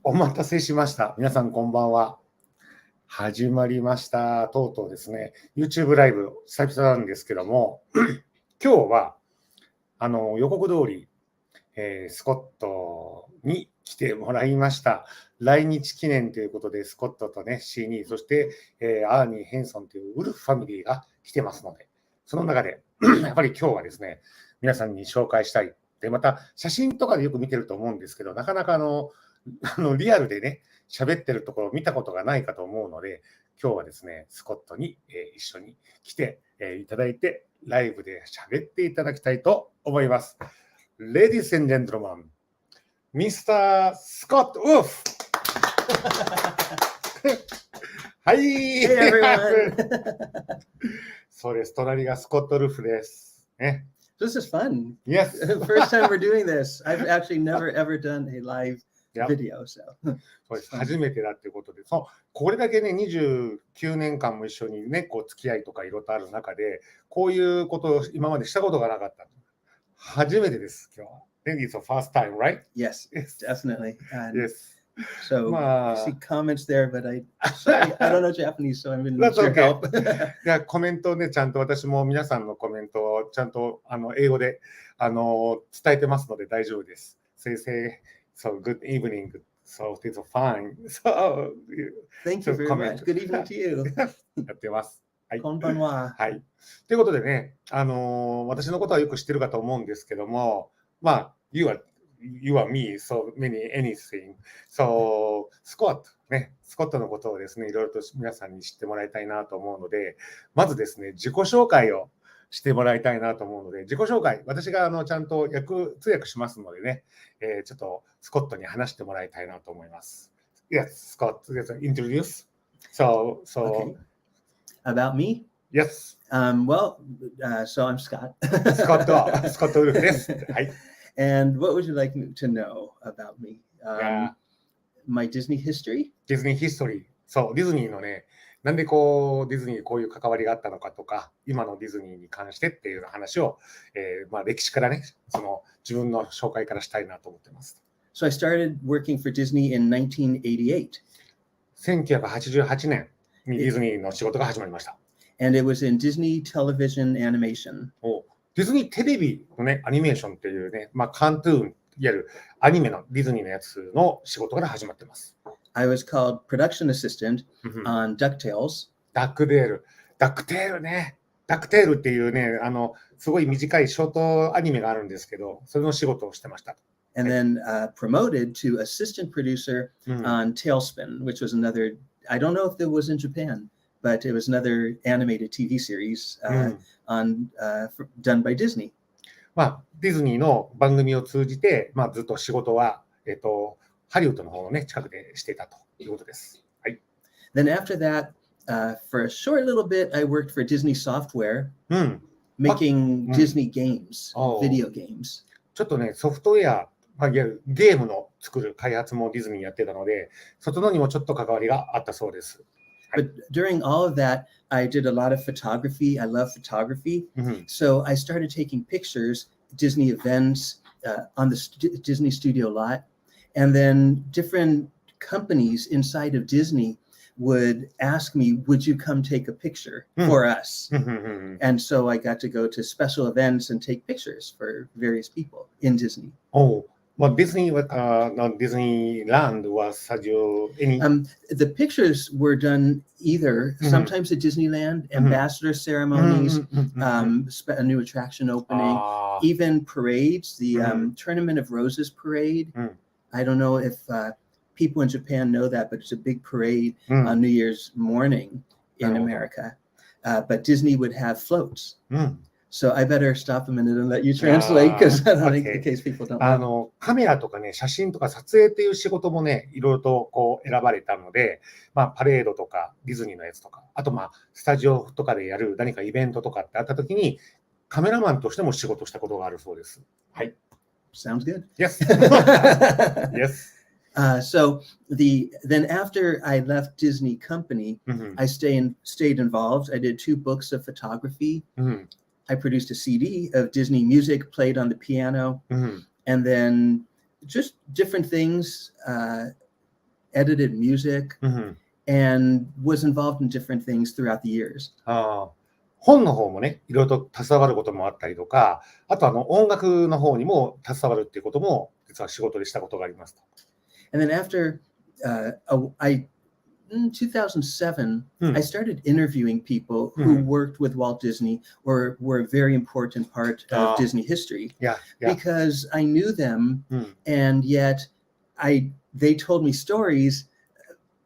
お待たせしました。皆さんこんばんは。始まりました。とうとうですね、YouTube ライブ、久々なんですけども、今日は予告通り、スコットに来てもらいました。来日記念ということで、スコットとね、シーニー、そして、アーニー・ヘンソンというウルフファミリーが来てますので、その中で、やっぱり今日はですね、皆さんに紹介したい。で、また、写真とかでよく見てると思うんですけど、なかなかリアルでね、喋ってるところを見たことがないかと思うので、今日はですね、スコットに、一緒に来て、いただいて、ライブで喋っていただきたいと思います。Ladies and gentlemen, Mr. Scott Wolf! はい、Hey everyone! そうです、隣がスコット・ルフです。ね、This is fun. Yes. First time we're doing this. I've actually never ever done a live video. So. そうです、初めてだっていうことで、これだけね、29年間も一緒にね、こう付き合いとかいろいろある中で、こういうことを今までしたことがなかった。初めてです、今日は。I think it's the first time, right? Yes, definitely. Yes. So I see comments there, but sorry, I don't know Japanese, so I'm going to need your help. じゃあコメントをね、ちゃんと私も皆さんのコメントをちゃんと英語で伝えてますので大丈夫です。先生、So good evening. So it's fine. So Thank you very much. Good evening to you. やってます。はい。こんばんは。はい。ということでね、私のことはよく知ってるかと思うんですけども、まあ、You are me, so many anything. So, スコットのことをですね、いろいろと皆さんに知ってもらいたいなと思うので、まずですね、自己紹介をしてもらいたいなと思うので、自己紹介、私がちゃんと通訳しますのでね、ちょっとスコットに話してもらいたいなと思います。Yes, Scott, introduce. So, Okay. About me? Yes. So I'm Scott. スコットウルフです。はい。And what would you like to know about me? Yeah. My Disney history? ディズニーヒストリー。そう、ディズニーのね、なんでこうディズニーにこういう関わりがあったのかとか、今のディズニーに関してっていう話を、歴史からね、自分の紹介からしたいなと思ってます。So I started working for Disney in 1988. 1988年にディズニーの仕事が始まりました。And it was in Disney television animation. ディズニーテレビのね、アニメーションっていうね、カントゥーン、いわゆるアニメのディズニーのやつの仕事から始まってます。I was called production assistant on DuckTales. ダックテールね。ダックテールっていうね、すごい短いショートアニメがあるんですけど、それの仕事をしてました。And then promoted to assistant producer on Tailspin, which was another, I don't know if it was in Japan, but it was another animated TV series done by Disney. ディズニーの番組を通じて、ずっと仕事は、ハリウッドの方のね、近くでしていたということです。はい。Then after that, for a short little bit, I worked for Disney Software, making Disney games, video games. ちょっとね、ソフトウェア、ゲームの作る開発もディズニーやってたので、そっちのにもちょっと関わりがあったそうです。But during all of that, I did a lot of photography. I love photography. So I started taking pictures, Disney events on the Disney studio lot. And then different companies inside of Disney would ask me, would you come take a picture for us? And so I got to go to special events and take pictures for various people in Disney. Disney Disneyland was any? The pictures were done either sometimes at Disneyland, ambassador ceremonies, a new attraction opening, even parades, the Tournament of Roses parade. I don't know if people in Japan know that, but it's a big parade on New Year's morning in America. But Disney would have floats. So I better stop a minute and let you translate because in case people don't know. カメラとかね、写真とか撮影っていう仕事もね、いろいろとこう選ばれたので、パレードとかディズニーのやつとか、あとスタジオとかでやる何かイベントとかってあったときに、カメラマンとしても仕事したことがあるそうです。はい。Sounds good. Yes. Yes. So then after I left Disney Company, I stayed involved. I did 2 books of photography. I produced a CD of Disney music played on the piano, and then just different things edited music, うん。 and was involved in different things throughout the years. 本の方もね、いろいろと携わることもあったりとか、あと音楽の方にも携わるっていうことも、実は仕事でしたことがありますと。And then after in 2007, I started interviewing people who worked with Walt Disney or were a very important part of Disney history. Because I knew them, and yet they told me stories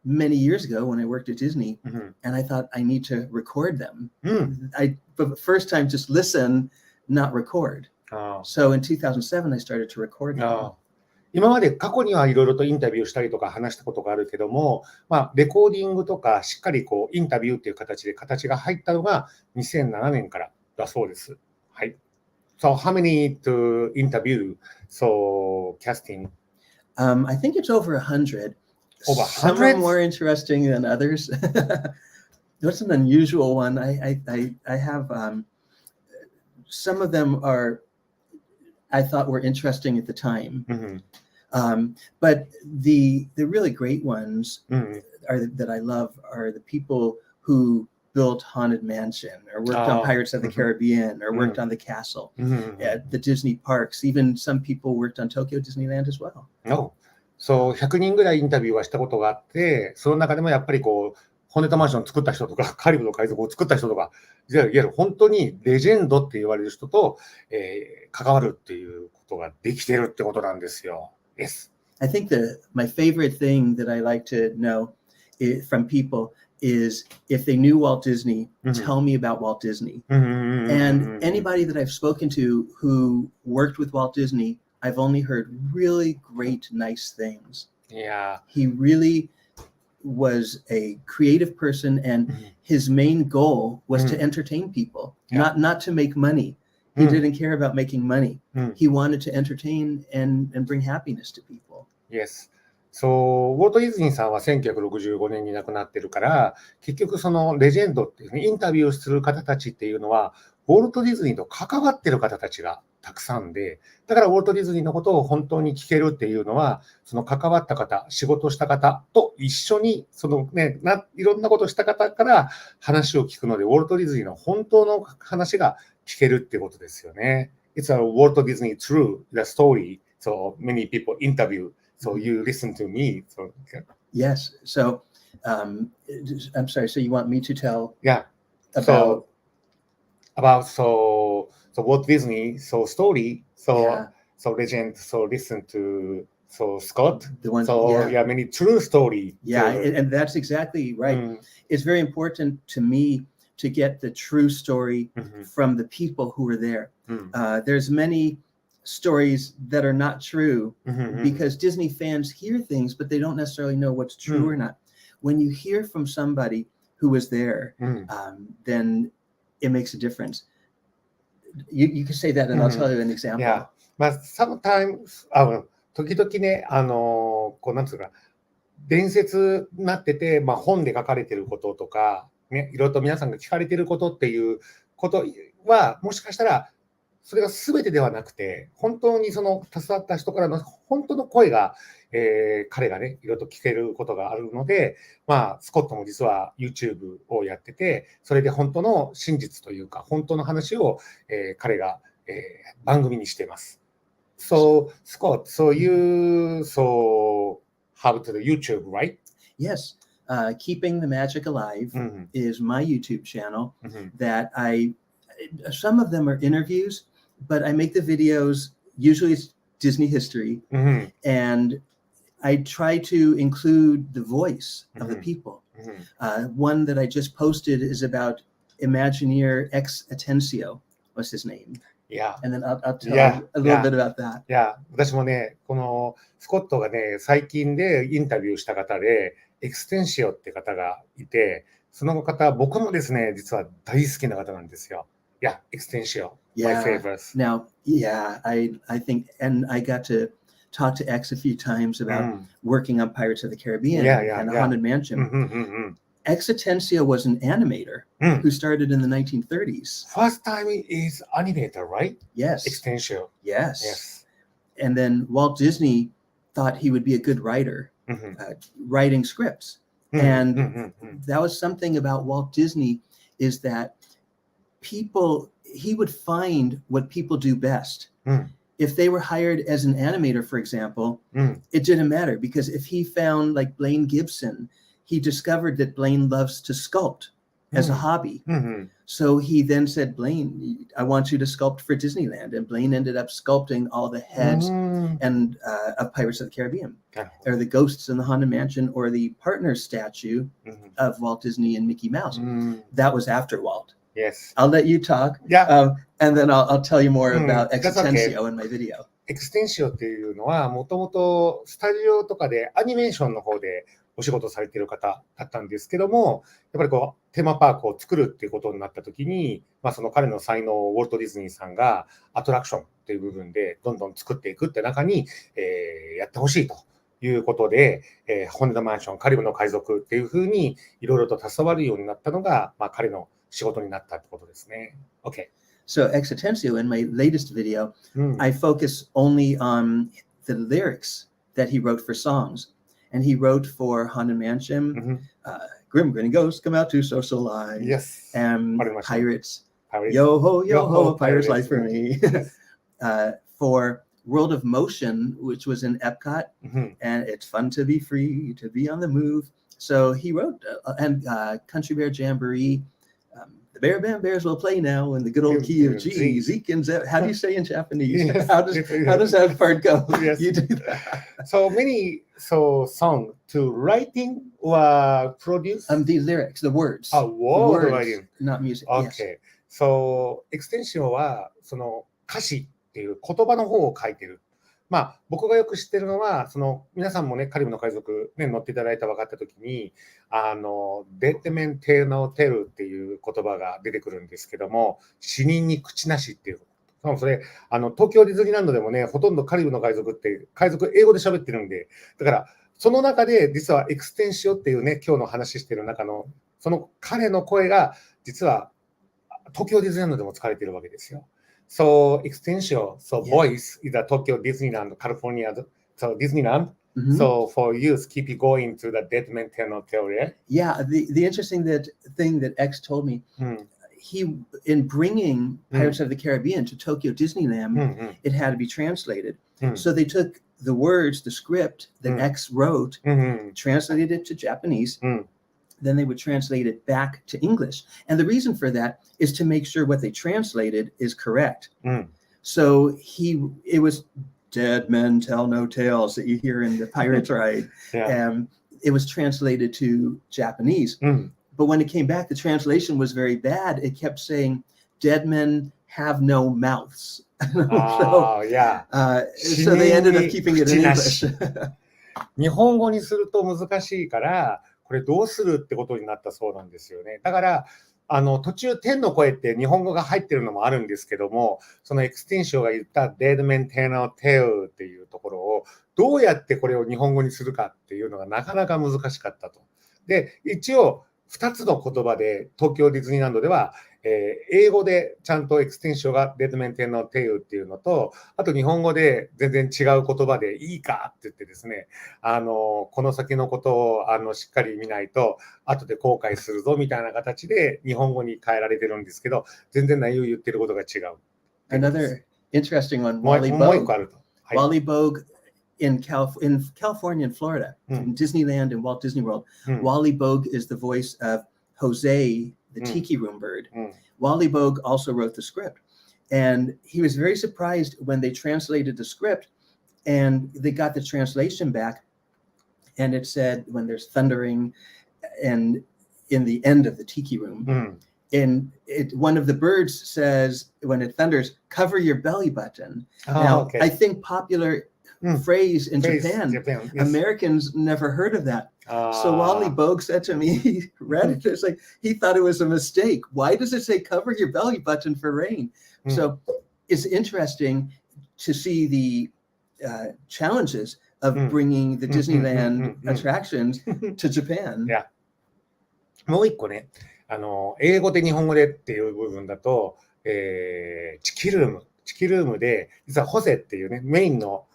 many years ago when I worked at Disney, and I thought I need to record them. But the first time, just listen, not record. So in 2007, I started to record them. 今まで過去にはいろいろとインタビューしたりとか話したことがあるけども、レコーディングとかしっかりインタビューっていう形で形が入ったのが2007年からだそうです。はい。So how many to interview? So casting? I think it's over 100. Over Some are more interesting than others. That's an unusual one. I have some of them I thought were interesting at the time. But the really great ones that I love are the people who built Haunted Mansion or worked on Pirates of the Caribbean or worked on the castle at the Disney parks. Even some people worked on Tokyo Disneyland as well.そう、100人ぐらいインタビューはしたことがあって、その中でもやっぱりホネタマンションを作った人とか、カリブの海賊を作った人とか、いわゆる本当にレジェンドって言われる人と、関わるっていうことができてるってことなんですよ。Yes. I think my favorite thing that I like to know from people is if they knew Walt Disney, tell me about Walt Disney. And anybody that I've spoken to who worked with Walt Disney, I've only heard really great, nice things. Yeah. He really was a creative person, and his main goal was to entertain people, not to make money. He didn't care about making money. He wanted to entertain and bring happiness to people. Yes. そう、ウォルト・ディズニーさんは1965年に亡くなってるから、結局そのレジェンドっていう、インタビューする方たちっていうのは、ウォルト・ディズニーと関わってる方たちがたくさんで、だからウォルト・ディズニーのことを本当に聞けるっていうのは、その関わった方、仕事した方と一緒に、いろんなことした方から話を聞くので、ウォルト・ディズニーの本当の話が聞けるってことですよね。It's a Walt Disney true, the story, so many people interview.So you listen to me. So yes. So I'm sorry. So you want me to tell? Yeah. About Walt Disney. So story. So legend. So listen to Scott. The one. Many true story. Yeah, and that's exactly right. It's very important to me to get the true story from the people who were there. There's many stories that are not true because Disney fans hear things, but they don't necessarily know what's true or not. When you hear from somebody who was there, then it makes a difference. You can say that, and I'll tell you an example. Yeah. Sometimes, 時々ね、なんつうか、伝説になってて、本で書かれてることとか、ね、いろいろと皆さんが聞かれてることっていうことは、もしかしたら、それが全てではなくて、本当にその携わった人からの本当の声が、彼がね、いろいろと聞けることがあるので、スコットも実は YouTube をやってて、それで本当の真実というか、本当の話を、彼が、番組にしています。So, Scott, you have to the YouTube, right? Yes. Keeping the Magic Alive is my YouTube channel that some of them are interviews, but I make the videos, usually it's Disney history, and I try to include the voice of the people. One that I just posted is about Imagineer Ex Atencio. What's his name? Yeah. And then I'll tell you a little bit about that. Yeah. 私もね、このスコットがね、最近でインタビューした方で、エクステンシオって方がいて、その方、僕もですね、実は大好きな方なんですよ。Yeah, Extensio, my favorites. Now, I think, and I got to talk to X a few times about working on Pirates of the Caribbean and the Haunted Mansion. Ex Atencio was an animator who started in the 1930s. First time is animator, right? Yes. Extensio. Yes. And then Walt Disney thought he would be a good writer. writing scripts. And that was something about Walt Disney, is that he would find what people do best. If they were hired as an animator, for example, it didn't matter, because if he found like Blaine Gibson, he discovered that Blaine loves to sculpt as a hobby. So he then said, Blaine, I want you to sculpt for Disneyland. And Blaine ended up sculpting all the heads and of Pirates of the Caribbean, or the ghosts in the Haunted Mansion, or the partner statue of Walt Disney and Mickey Mouse. That was after Walt. Yes. I'll let you talk. Yeah. And then I'll tell you more about Extensio in my video. エクステンシオっていうのは、もともとスタジオとかでアニメーションの方でお仕事されている方だったんですけども、やっぱりこうテーマパークを作るっていうことになったときに、その彼の才能をウォルト・ディズニーさんがアトラクションっていう部分でどんどん作っていくって中に、やってほしいということで、ホンダマンション、カリブの海賊っていうふうにいろいろと携わるようになったのが、彼の仕事になったってことですね。OK。So Extensio, in my latest video, I focus only on the lyrics that he wrote for songs. And he wrote for Haunted Mansion, Grim Grinning Ghosts Come Out to Social Life, and Pirates, Yo ho, Pirates Life for Me. For World of Motion, which was in Epcot, and it's fun to be free, to be on the move. So he wrote, and Country Bear Jamboree, the Bear Band Bears will play now in the good old key of G. Zeke and Zep. How do you say in Japanese? How does that part go? You do that. So many songs to writing or produce? The lyrics, the words. Word writing. Not music. Okay. So, エクステンションはその歌詞っていう言葉の方を書いてる。僕がよく知ってるのは、皆さんもね、カリブの海賊、ね、乗っていただいた分かったときに、デッドメンテーノテルっていう言葉が出てくるんですけども、死人に口なしっていう。それ、東京ディズニーランドでもね、ほとんどカリブの海賊って、海賊英語で喋ってるんで、だから、その中で、実はエクステンシオっていうね、今日の話してる中の、その彼の声が、実は、東京ディズニーランドでも使われているわけですよ。So Extensio, voice is a Tokyo Disneyland, California, so Disneyland. So for years, keep it going to the dead maintenance theory. Yeah, the interesting thing that X told me, he, in bringing Pirates of the Caribbean to Tokyo Disneyland, it had to be translated. So they took the words, the script that X wrote, translated it to Japanese. Then they would translate it back to English. And the reason for that is to make sure what they translated is correct. So it was dead men tell no tales that you hear in the Pirates Ride. And it was translated to Japanese. But when it came back, the translation was very bad. It kept saying, dead men have no mouths. So they ended up keeping it in English. 日本語にすると難しいから、これどうするってことになったそうなんですよね。だから途中天の声って日本語が入ってるのもあるんですけども、そのエクステンションが言ったデッドメンテナーテルっていうところをどうやってこれを日本語にするかっていうのがなかなか難しかったと。で、一応2つの言葉で東京ディズニーランドでは、英語でちゃんとエクステンションがデッドメンテナーテルっていうのと、あと日本語で全然違う言葉でいいかって言ってですね、この先のことをしっかり見ないと後で後悔するぞみたいな形で日本語に変えられてるんですけど、全然内容言ってることが違う。Another interesting one, もう一個あると。Wally Bogue in California and Florida, in Disneyland and Walt Disney World, Wally Bogue is the voice of Jose, the tiki room bird. Wally Bogue also wrote the script. And he was very surprised when they translated the script and they got the translation back. And it said, when there's thundering and in the end of the tiki room, and one of the birds says, when it thunders, cover your belly button. Now, I think popular phrase in Japan. Yes. Americans never heard of that. So Wally Bogue said to me, he read it, it's like he thought it was a mistake. Why does it say cover your belly button for rain? So it's interesting to see the challenges of bringing the Disneyland attractions to Japan. Yeah. もう一個ね、英語で日本語でっていう部分だと、チキルームで実はホセっていうねメインの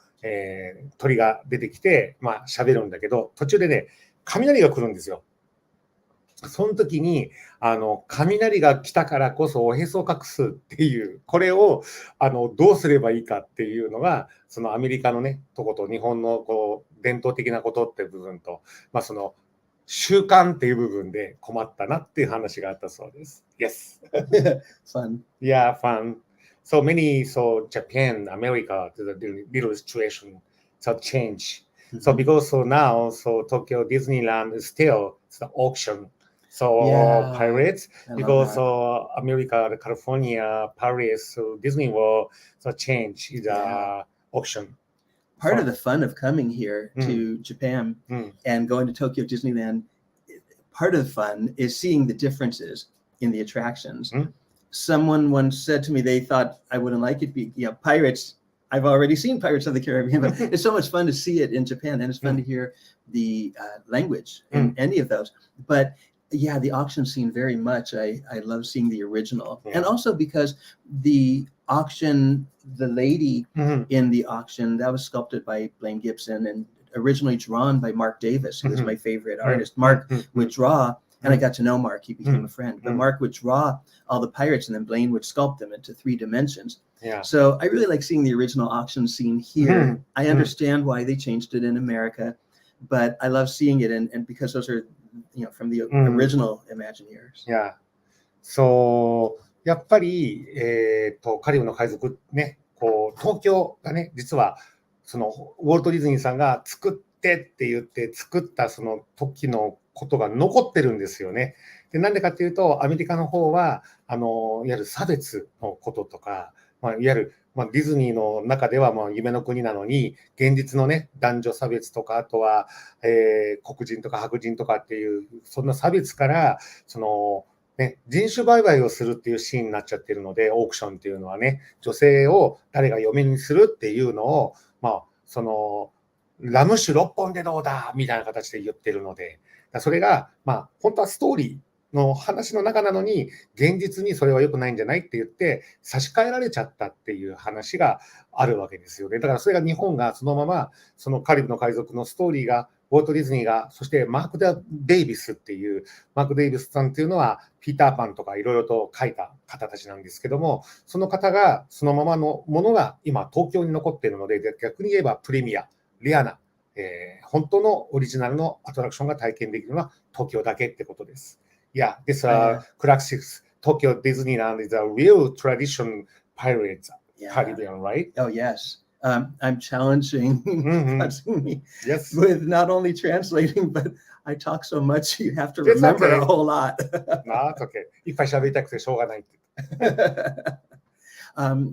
鳥が出てきて、まあ喋るんだけど、途中でね、雷が来るんですよ。その時に、雷が来たからこそおへそを隠すっていう、これを、どうすればいいかっていうのが、そのアメリカのね、とこと日本のこう、伝統的なことっていう部分と、まあその、習慣っていう部分で困ったなっていう話があったそうです。Yes. Fun. Yeah, fun. So many, so Japan, America, the little situation, so change. So because so now, so Tokyo Disneyland is still it's the auction. So Yeah, pirates, I love because that. America, California, Paris, so Disney World, so change is auction. Part So- of the fun of coming here to Japan and going to Tokyo Disneyland, part of the fun is seeing the differences in the attractions. Someone once said to me they thought I wouldn't like it. Pirates. I've already seen Pirates of the Caribbean, but it's so much fun to see it in Japan, and it's fun to hear the language in any of those. But yeah, the auction scene very much. I love seeing the original, and also because the auction, the lady in the auction that was sculpted by Blaine Gibson and originally drawn by Mark Davis, who was my favorite artist. Mark would draw, and I got to know Mark. He became a friend. But Mark would draw all the pirates, and then Blaine would sculpt them into 3 dimensions. Yeah. So I really like seeing the original auction scene here. I understand why they changed it in America, but I love seeing it, and because those are, from the original Imagineers. Yeah. So やっぱり、カリブの海賊ね、こう東京がね、実はそのウォルト・ディズニーさんが作ってって言って作ったその時のことが残ってるんですよね。で、なんでかっていうと、アメリカの方は、いわゆる差別のこととか、いわゆる、ディズニーの中では夢の国なのに、現実のね、男女差別とか、あとは、黒人とか白人とかっていう、そんな差別から、その、ね、人種売買をするっていうシーンになっちゃってるので、オークションっていうのはね、女性を誰が嫁にするっていうのを、その、ラム酒6本でどうだみたいな形で言ってるので、それが、本当はストーリーの話の中なのに、現実にそれは良くないんじゃないって言って、差し替えられちゃったっていう話があるわけですよね。だからそれが日本がそのまま、そのカリブの海賊のストーリーが、ウォルト・ディズニーが、そしてマーク・デイビスっていう、マーク・デイビスさんっていうのは、ピーター・パンとかいろいろと書いた方たちなんですけども、その方が、そのままのものが今、東京に残っているので、逆に言えばプレミア、レアな、本当のオリジナルのアトラクションが体験できるのは東京だけってことです。Yeah, this classic Tokyo Disneyland is a real tradition Pirates Caribbean, right? Oh, yes. I'm challenging me Yes. with not only translating, but I talk so much you have to remember a whole lot. No, it's okay. いっぱい喋りたくてしょうがないって。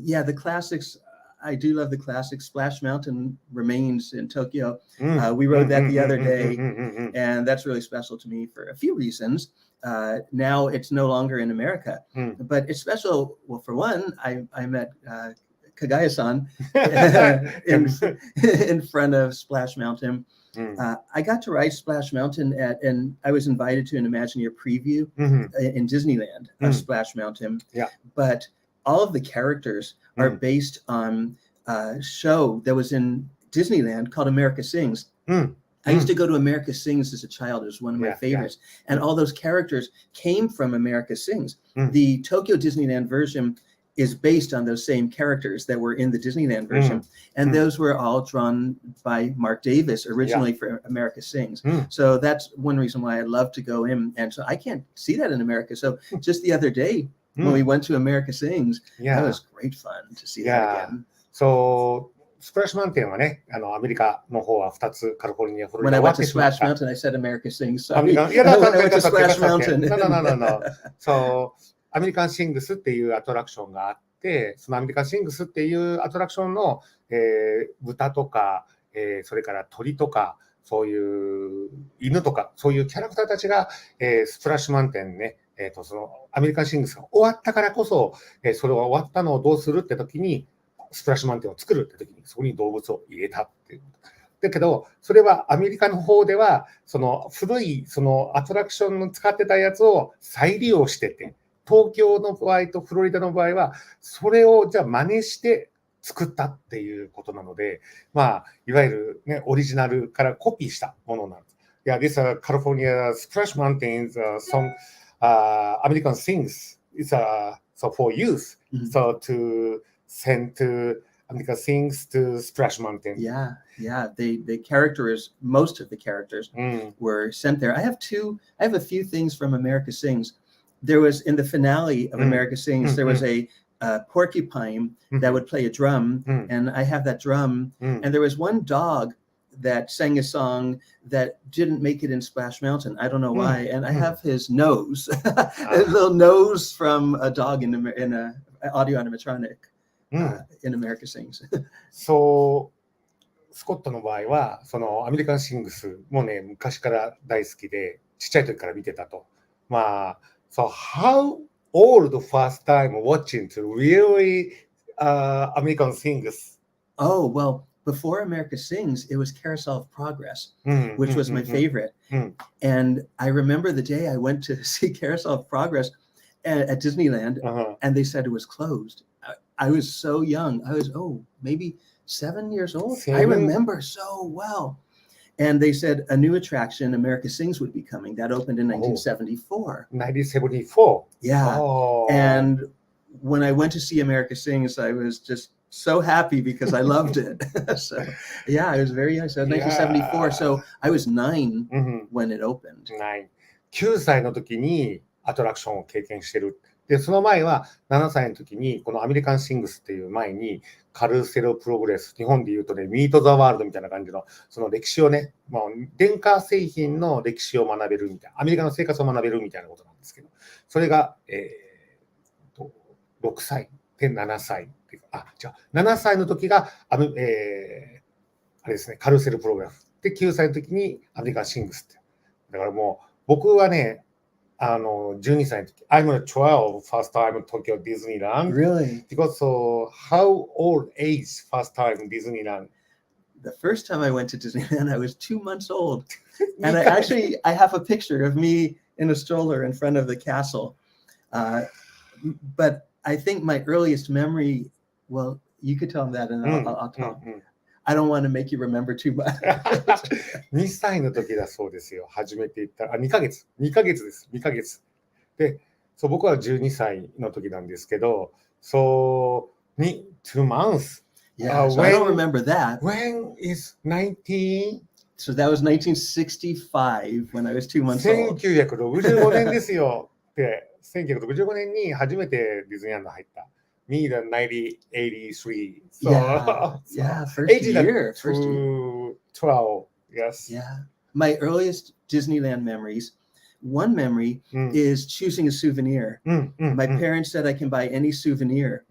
Yeah, the classics. I do love the classics. Splash Mountain remains in Tokyo. We rode that the other day, and that's really special to me for a few reasons. Now it's no longer in America, but it's special. Well, for one, I met Kaga Ya-san in front of Splash Mountain. I got to ride Splash Mountain and I was invited to an Imagineer preview in Disneyland of Splash Mountain. Yeah. But all of the characters are based on a show that was in Disneyland called America Sings. I used to go to America Sings as a child. It was one of my favorites. And all those characters came from America Sings. The Tokyo Disneyland version is based on those same characters that were in the Disneyland version. And those were all drawn by Mark Davis originally for America Sings. So that's one reason why I love to go in. And so I can't see that in America. So just the other day, when we went to America Sings, that was great fun to see that again. So, スプラッシュマウンテンはね、アメリカの方は2つ、カリフォルニア、フロリ When ダ I 終わ went っ to てしまっ Splash た。 Mountain, I said America Sings. アメリ Sorry. カ、いや、 When I went to だ Splash Mountain. No. そう、アメリカンシングスっていうアトラクションがあって、そのアメリカンシングスっていうアトラクションの、豚とか、それから鳥とか、そういう犬とか、そういうキャラクターたちが、スプラッシュマウンテンね、そのアメリカンシングスが終わったからこそ、それが終わったのをどうするって時に、スプラッシュマウンテンを作るって時に、そこに動物を入れたっていう。だけど、それはアメリカの方では、その古いそのアトラクションの使ってたやつを再利用してて、東京の場合とフロリダの場合は、それをじゃあ真似して作ったっていうことなので、まあ、いわゆる、ね、オリジナルからコピーしたものなんです。Yeah, this California Splash Mountains song, American Sings. It's so for youth, so to send to American Sings to Splash Mountain. Yeah. The characters, most of the characters were sent there. I have a few things from America Sings. There was in the finale of America Sings, there was a porcupine that would play a drum, and I have that drum. And there was one dog that sang a song that didn't make it in Splash Mountain. I don't know why. And I have his nose, a little nose from a dog in a audio animatronic in America Sings. そう、スコットの場合は、そのアメリカンシングスもね、昔から大好きで、ちっちゃい時から見てたと。まあ、so how old first time watching to really American Sings? Oh, well, before America Sings, it was Carousel of Progress, which was my favorite. And I remember the day I went to see Carousel of Progress at Disneyland, and they said it was closed. I was so young. I was, maybe 7 years old. I remember so well. And they said a new attraction, America Sings, would be coming. That opened in 1974. 1974? Yeah. And when I went to see America Sings, I was just so happy because I loved it. So, yeah, I was very young. So 1974. So I was 9 when it opened. 9歳の時にアトラクションを経験してる。で、その前は7歳の時にこのアメリカンシングスっていう前にカルーセルプログレス、日本で言うとね、ミートザワールドみたいな感じのその歴史をね、まあ、電化製品の歴史を学べるみたいな、アメリカの生活を学べるみたいなことなんですけど、それが、6歳で7歳っていうか、じゃあ7歳の時があれですね、カルーセルプログラムで9歳の時にアメリカンシングスって。だからもう僕はね、12歳の時、I'm 12 first time in Tokyo Disneyland. Really? Because how old age first time in Disneyland? The first time I went to Disneyland, I was 2 months old. And I have a picture of me in a stroller in front of the castle. But I think my earliest memory, well, you could tell them that and I'll tell. I don't want to make you remember too much. 2歳の時だそうですよ。初めて行ったら、2ヶ月です。2ヶ月。で、そう僕は12歳の時なんですけど、2 months. Yeah, so I don't remember that. When is 19? So that was 1965 when I was 2 months old. 1965年ですよ。で、1965年に初めてディズニーランド入った。Me, the 1983. So, yeah, first year. 12, yes. Yeah. My earliest Disneyland memories, one memory is choosing a souvenir. My parents said I can buy any souvenir.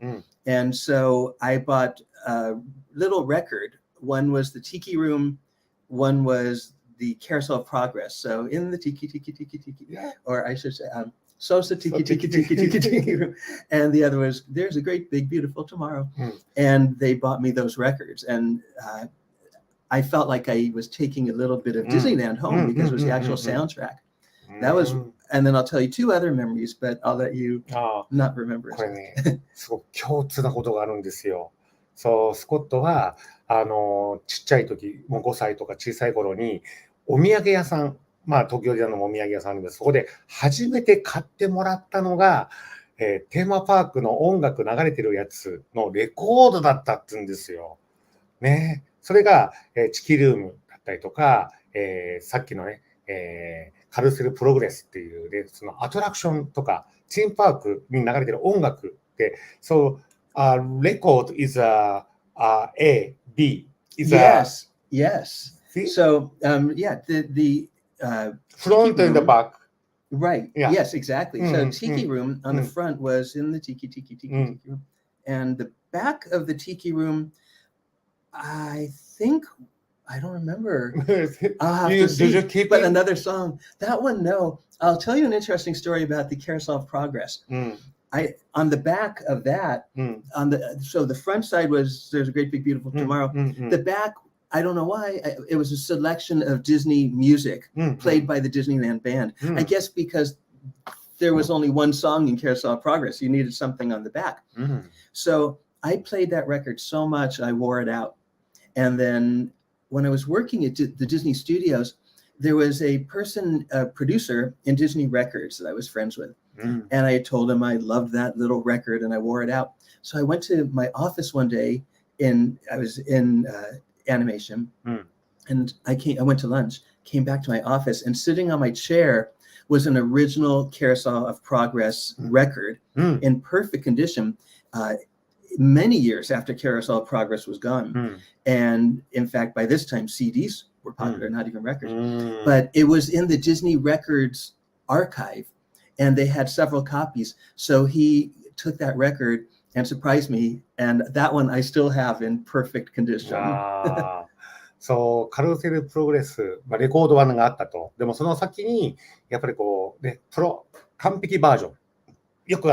And so I bought a little record. One was the Tiki Room. One was the Carousel of Progress. So in the Tiki, or I should say, Sosa Tiki Room. And the other was There's a Great Big Beautiful Tomorrow. And they bought me those records. And I felt like I was taking a little bit of Disneyland home because it was the actual soundtrack. That was, and then I'll tell you 2 other memories, but I'll let you not remember. これね、すごく共通なことがあるんですよ。そう、スコットは、ちっちゃい時、もう5歳とか小さい頃に、お土産屋さん、まあ、東京でのお土産屋さんで、そこで初めて買ってもらったのが、テーマパークの音楽流れてるやつのレコードだったって言うんですよ。ね。それが、チキルームだったりとか、さっきのね、カルーセルプログレスっていう、ね、そのアトラクションとか、チームパークに流れてる音楽って、そう、record is a B. Is yes. So, the front and the back. Right. Yeah. Yes, exactly. So Tiki Room on the front was in the Tiki room. And the back of the Tiki Room, I don't remember. Did you keep but it? Another song. That one, no. I'll tell you an interesting story about the Carousel of Progress. On the back of that, so the front side was There's a Great Big Beautiful Tomorrow. The back, I don't know why, it was a selection of Disney music played by the Disneyland band. I guess because there was only one song in Carousel of Progress. You needed something on the back. So I played that record so much, I wore it out. And then when I was working at the Disney studios, there was a producer in Disney Records that I was friends with. And I had told him I loved that little record and I wore it out. So I went to my office one day I was in animation and I went to lunch, came back to my office, and sitting on my chair was an original Carousel of Progress record in perfect condition. Many years after Carousel of Progress was gone. And in fact, by this time, CDs were popular, not even records. But it was in the Disney Records archive, and they had several copies. So he took that record and surprised me, and that one I still have in perfect condition. そう、カルーセルプログレス、レコード版があったと。でもその先に、やっぱりこう、ね、完璧バージョン。よく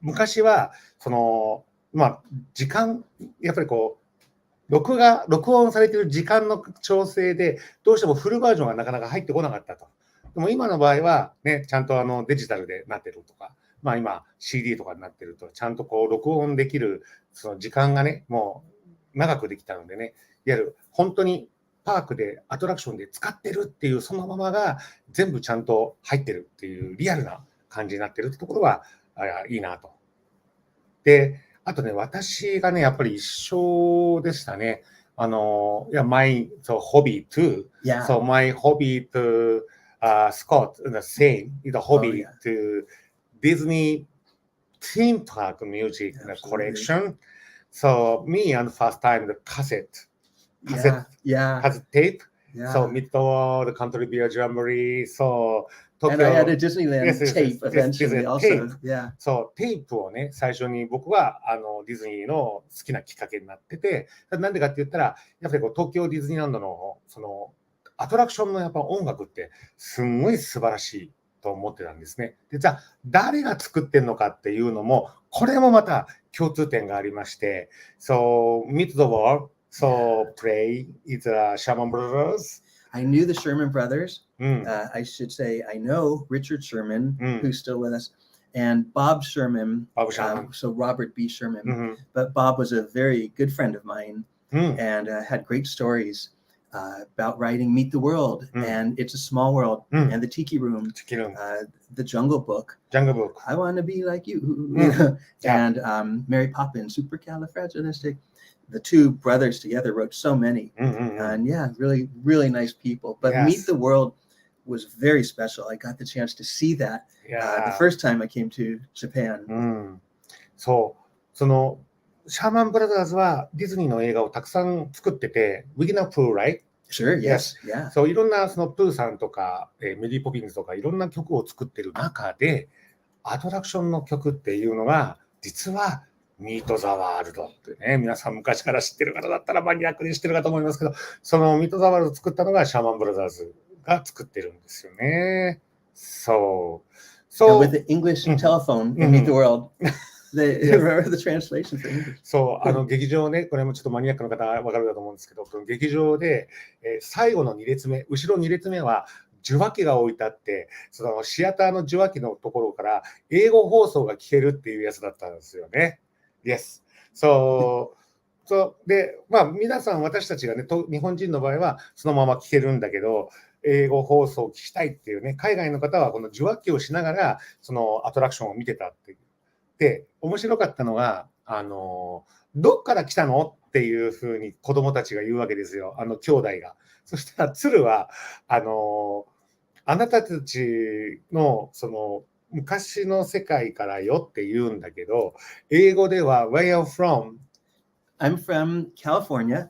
昔は、時間、やっぱりこう、録音されている時間の調整で、どうしてもフルバージョンがなかなか入ってこなかったと。でも今の場合は、ね、ちゃんとデジタルでなってるとか、今 CD とかになってると、ちゃんとこう録音できる、その時間がね、もう長くできたのでね、いわゆる本当にパークでアトラクションで使ってるっていうそのままが全部ちゃんと入ってるっていうリアルな感じになってるってところはいいなと。で、あとね、私がね、やっぱり一緒でしたね。my hobby too. So my hobby to Scott, the same, the hobby to Disney theme park music collection. So me and first time the cassette tape. So Mid-World Country Beer Jamboree. So And I had a Disneyland tape eventually also. Yeah. そう、テープをね、最初に僕はディズニーの好きなきっかけになってて、なんでかって言ったら、やっぱりこう東京ディズニーランドのそのアトラクションのやっぱ音楽ってすんごい素晴らしいと思ってたんですね。で、じゃあ誰が作ってんのかっていうのも、これもまた共通点がありまして、So Meet the World, so play is Sherman Brothers.I knew the Sherman brothers. I should say I know Richard Sherman, who's still with us, and Bob Sherman. So Robert B. Sherman. But Bob was a very good friend of mine and had great stories about writing Meet the World and It's a Small World and the Tiki Room, the Jungle Book. I want to be like you. And Mary Poppins, Supercalifragilistic.The two brothers together wrote so many, and really, really nice people. But Meet the World was very special. I got the chance to see that the first time I came to Japan. そう、そのシャーマンブラザーズはディズニーの映画をたくさん作ってて、Wiggy the Pooh, right? Sure, yes, yeah. そういろんなそのプーさんとかメリーポピンズとかいろんな曲を作ってる中で、アトラクションの曲っていうのが実はミート・ザ・ワールドってね、皆さん昔から知ってる方だったらマニアックに知ってるかと思いますけど、そのミート・ザ・ワールドを作ったのがシャーマン・ブラザーズが作ってるんですよね。So with the English telephone in Meet the World, remember the translation for English? そう、劇場ね、これもちょっとマニアックの方わかるかと思うんですけど、劇場で、最後の2列目、後ろ2列目は受話器が置いてあって、そのシアターの受話器のところから英語放送が聞けるっていうやつだったんですよね。Yes. So, で、皆さん私たちがね、日本人の場合はそのまま聞けるんだけど、英語放送を聞きたいっていうね、海外の方はこの受話器をしながらそのアトラクションを見てたっていう。で、面白かったのが、どっから来たのっていうふうに子供たちが言うわけですよ、兄弟が。そしたら鶴は、あなたたちのその昔の世界からよって言うんだけど、英語では Where are you from? I'm from California,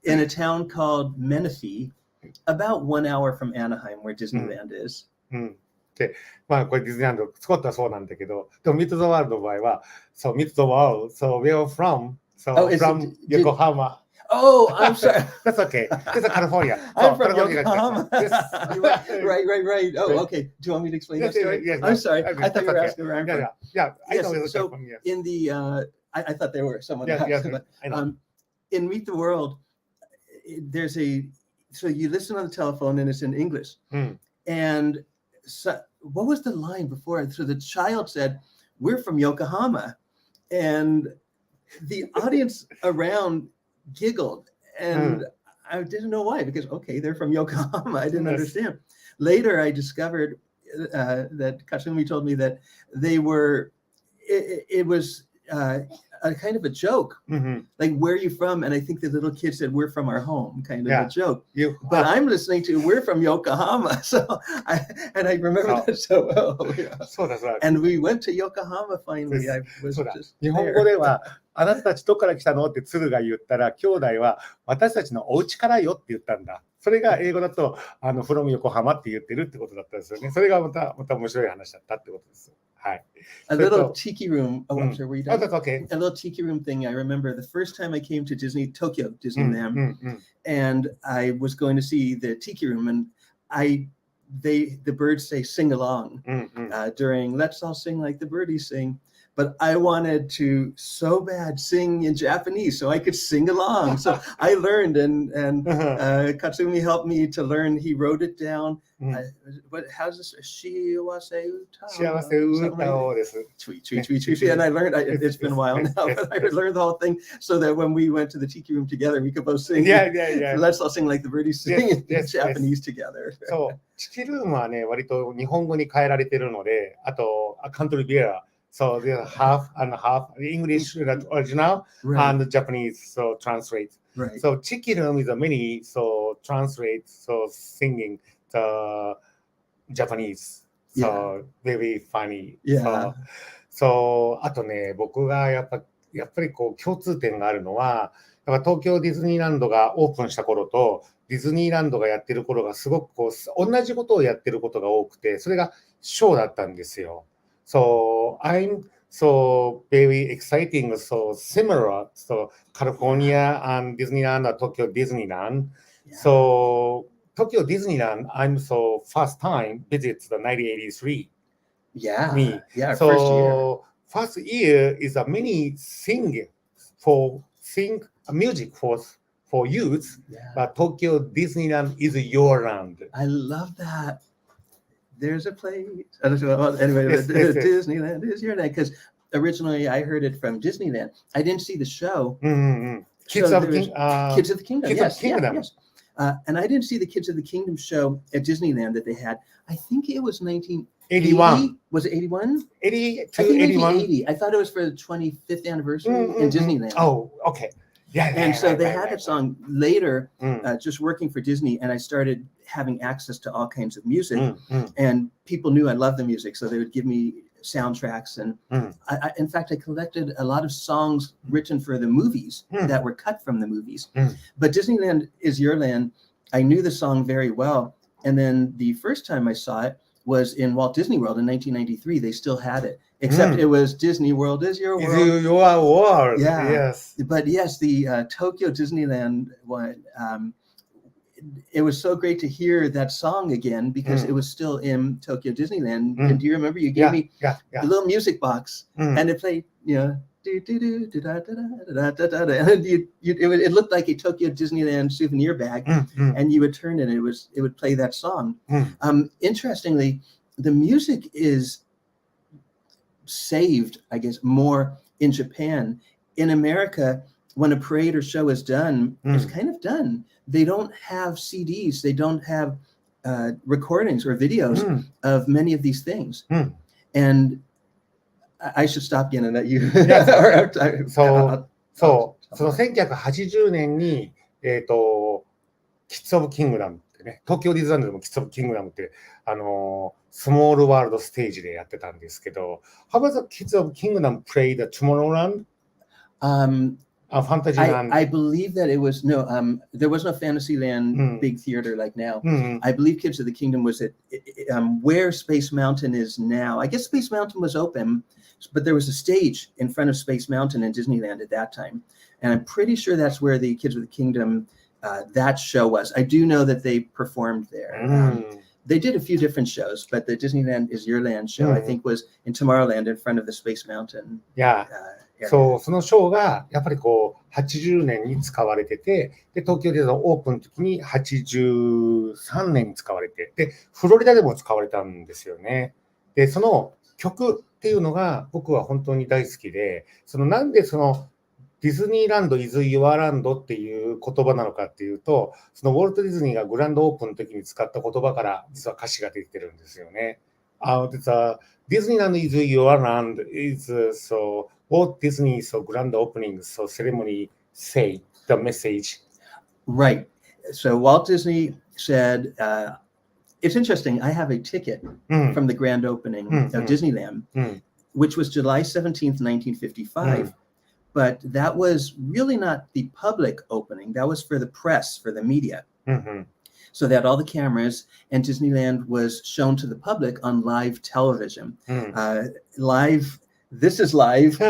in a town called Menifee, about 1 hour from Anaheim, where Disneyland is. で、これディズニーランド、スコットはそうなんだけど、でもミッド・ザ・ワールドの場合は、So Meet the World, so where are you from? So from Yokohama. Oh, I'm sorry. That's okay. This is California. I'm from Yokohama. Right. Oh, okay. Do you want me to explain that story? Yes. I'm sorry. I thought you were asking where I'm from. Yeah. I know yes, so in the, I thought there were someone else. But, in Meet the World, there's so you listen on the telephone and it's in English. And so, what was the line before? So the child said, "We're from Yokohama," and the audience around giggled, and I didn't know why, because, okay, they're from Yokohama. I didn't understand. Later, I discovered that Kasumi told me that they were, it was a kind of a joke, like, where are you from? And I think the little kid said, we're from our home, kind of a joke. But I'm listening to, we're from Yokohama. So I remember that so well. And we went to Yokohama finally. I was just 日本語では、あなたたちどこから来たのって鶴が言ったら、兄弟は私たちのお家からよって言ったんだ。それが英語だと、from 横浜って言ってるってことだったんですよね。それがまた面白い話だったってことです。はい。A little tiki room. Oh, I'm sorry, were you done? Oh, that's okay. A little tiki room thing. I remember the first time I came to Tokyo Disneyland, and I was going to see the tiki room, and the birds say sing along during Let's All Sing Like the Birdies Sing. But I wanted to so bad sing in Japanese so I could sing along. So I learned, and Katsumi helped me to learn. He wrote it down. But how's this? Shiawase uta. Shiawase uta desu. Tweet, tweet, tweet, tweet. And I learned, it's been a while now, but I learned the whole thing so that when we went to the tiki room together, we could both sing. Let's all sing like the birdies sing in Japanese together. そう、チキルームはね、割と日本語に変えられてるので、あと、カントリービア。So there's half and half English original and Japanese, so translate. So Chiki Room is a mini, so translate, so singing the Japanese. So very funny. So あとね、僕がやっぱりこう共通点があるのは、やっぱ東京ディズニーランドがオープンした頃とディズニーランドがやってる頃がすごくこう同じことをやってることが多くて、それがショーだったんですよ。So I'm so very exciting, so similar. So California and Disneyland or Tokyo Disneyland. So Tokyo Disneyland, I'm so first time visit the 1983. Me. So first year is a mini sing music for youth. But Tokyo Disneyland is your land. I love that. There's a place. Anyway, Disneyland is your land, because originally I heard it from Disneyland. I didn't see the show. Kids of the Kingdom. Yes. And I didn't see the Kids of the Kingdom show at Disneyland that they had. I think it was 1981. Was it 81? 80. I thought it was for the 25th anniversary in Disneyland. Oh, okay. And so they had that song later, just working for Disney, and I started having access to all kinds of music, and people knew I loved the music, so they would give me soundtracks, and in fact, I collected a lot of songs written for the movies that were cut from the movies. But Disneyland is Your Land, I knew the song very well, and then the first time I saw it was in Walt Disney World in 1993. They still had it. Except it was Disney World is your world. Is your world. Yeah. Yes. But yes, the Tokyo Disneyland one, it was so great to hear that song again, because it was still in Tokyo Disneyland. And do you remember you gave me a little music box and it played, and it looked like a Tokyo Disneyland souvenir bag, and you would turn it and it would play that song. Interestingly, the music is saved, I guess, more in Japan. In America, when a parade or show is done, it's kind of done. They don't have CDs, they don't have recordings or videos of many of these things. And I should stop again and let you. その1980年に、キッズ・オブ・キングダムってね、東京ディズニーランドでもキッズ・オブ・キングダムって、スモールワールドステージでやってたんですけど、How about the Kids of Kingdom play the Tomorrowland? Fantasyland? I believe that it was, there was no Fantasyland big theater like now. I believe Kids of the Kingdom was at where Space Mountain is now. I guess Space Mountain was open, but there was a stage in front of Space Mountain in Disneyland at that time. And I'm pretty sure that's where the Kids of the Kingdom, that show was. I do know that they performed there. They did a few different shows, but the Disneyland is Your Land show, I think, was in Tomorrowland in front of the Space Mountain. So そのショーがやっぱりこう80年に使われてて、で東京ディズニーオープンの時に83年に使われて、でフロリダでも使われたんですよね。でその曲っていうのが僕は本当に大好きで、そのなんでそのディズニーランド is your land っていう言葉なのかっていうと、そのウォルト・ディズニーがグランドオープンの時に使った言葉から実は歌詞が出てるんですよね。Disneyland is your land is so Walt Disney so grand opening so ceremony say the message. Right. So Walt Disney said, it's interesting. I have a ticket from the grand opening of Disneyland, which was July 17th, 1955. But that was really not the public opening. That was for the press, for the media. So they had all the cameras, and Disneyland was shown to the public on live television. Live, this is live,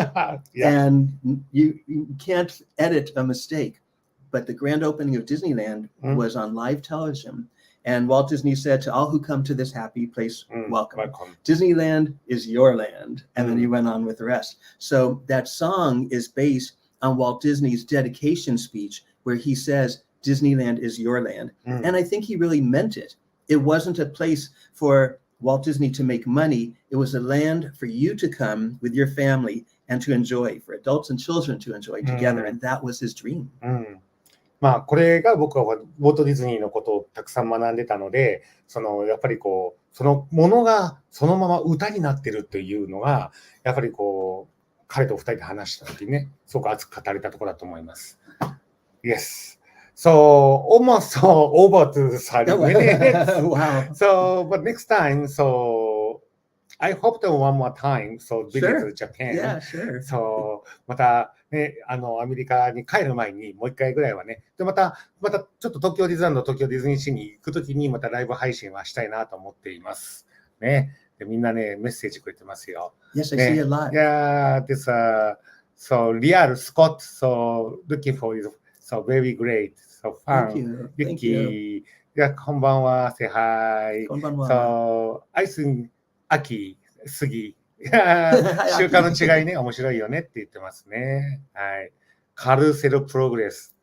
and you can't edit a mistake. But the grand opening of Disneyland was on live television. And Walt Disney said to all who come to this happy place, welcome. Disneyland is your land. And then he went on with the rest. So that song is based on Walt Disney's dedication speech, where he says, Disneyland is your land. And I think he really meant it. It wasn't a place for Walt Disney to make money. It was a land for you to come with your family and to enjoy, for adults and children to enjoy together. And that was his dream. まあこれが僕はウォルト・ディズニーのことをたくさん学んでたので、やっぱりそのものがそのまま歌になってるっていうのが、やっぱり彼と二人で話した時にね、すごく熱く語れたところだと思います。Yes. So almost over to 30 minutes. Wow. But next time, I hope that one more time, visit Japan. Yeah, sure. またね、アメリカに帰る前にもう一回ぐらいはね、でまたちょっと東京ディズニーランド、東京ディズニーシーに行くときにまたライブ配信はしたいなと思っています。ね、でみんなね、メッセージくれてますよ。Yes, I see a lot. Yeah, this real Scott, looking for you, very great, fun. Thank you. こんばんは、say hi. こんばんは。I think 秋、杉。習慣の違いね、面白いよねって言ってますね。はい。カルセルプログレス。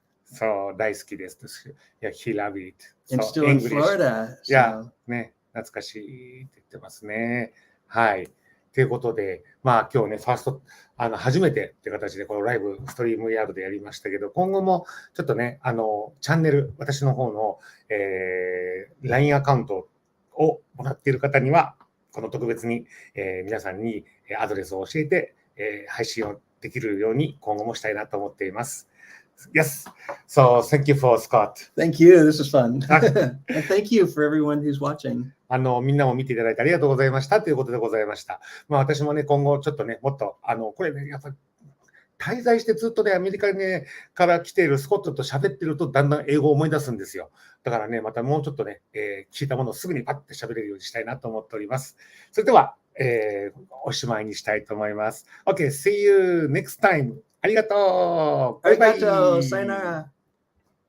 大好きです。いや、he love it. And still in Florida. いや、ね、懐かしいって言ってますね。はい。ということで、まあ今日ね、ファースト、初めてって形でこのライブ、ストリームヤードでやりましたけど、今後もちょっとね、チャンネル、私の方の、LINE アカウントをもらっている方には、この特別に、皆さんにアドレスを教えて、配信をできるように今後もしたいなと思っています。Yes. So thank you for Scott. Thank you. This is fun. And thank you for everyone who's watching. みんなも見ていただいてありがとうございましたということでございました。まあ私もね、今後ちょっとね、もっと、これね、やっぱり滞在してずっとね、アメリカ、ね、から来ているスコットと喋ってるとだんだん英語を思い出すんですよ。だからね、またもうちょっとね、聞いたものをすぐにパッて喋れるようにしたいなと思っております。それでは、おしまいにしたいと思います。Okay, see you next time. ありがとう。ありがとう。さよなら。